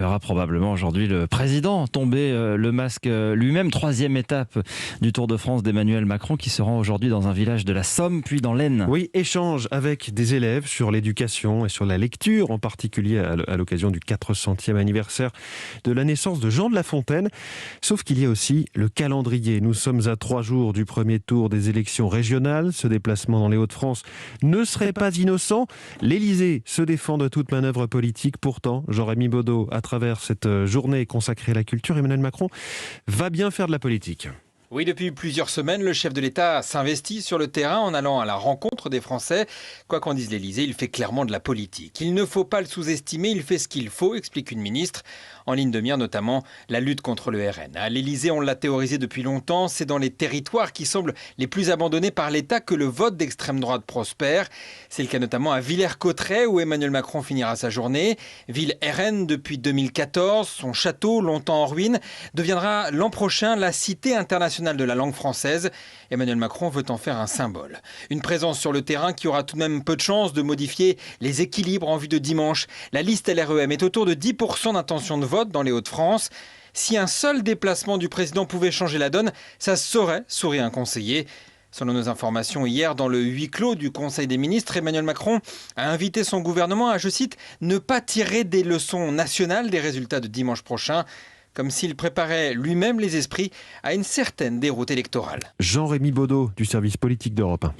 Il y aura probablement aujourd'hui le président tomber le masque lui-même. 3e étape du Tour de France d'Emmanuel Macron qui se rend aujourd'hui dans un village de la Somme, puis dans l'Aisne. Oui, échange avec des élèves sur l'éducation et sur la lecture, en particulier à l'occasion du 400e anniversaire de la naissance de Jean de La Fontaine. Sauf qu'il y a aussi le calendrier. Nous sommes à 3 jours du premier tour des élections régionales. Ce déplacement dans les Hauts-de-France ne serait pas innocent. L'Élysée se défend de toute manœuvre politique. Pourtant, Jean-Rémy Baudot, à travers cette journée consacrée à la culture, Emmanuel Macron va bien faire de la politique. Oui, depuis plusieurs semaines, le chef de l'État s'investit sur le terrain en allant à la rencontre des Français. Quoi qu'en dise l'Élysée, il fait clairement de la politique. Il ne faut pas le sous-estimer, il fait ce qu'il faut, explique une ministre. En ligne de mire notamment la lutte contre le RN. À l'Élysée, on l'a théorisé depuis longtemps, c'est dans les territoires qui semblent les plus abandonnés par l'État que le vote d'extrême droite prospère. C'est le cas notamment à Villers-Cotterêts où Emmanuel Macron finira sa journée. Ville RN depuis 2014, son château, longtemps en ruine, deviendra l'an prochain la cité internationale de la langue française. Emmanuel Macron veut en faire un symbole. Une présence sur le terrain qui aura tout de même peu de chance de modifier les équilibres en vue de dimanche. La liste LREM est autour de 10% d'intention de vote dans les Hauts-de-France. Si un seul déplacement du président pouvait changer la donne, ça se saurait, sourit un conseiller. Selon nos informations, hier, dans le huis clos du Conseil des ministres, Emmanuel Macron a invité son gouvernement à, je cite, ne pas tirer des leçons nationales des résultats de dimanche prochain, comme s'il préparait lui-même les esprits à une certaine déroute électorale. Jean-Rémy Baudot du service politique d'Europe 1.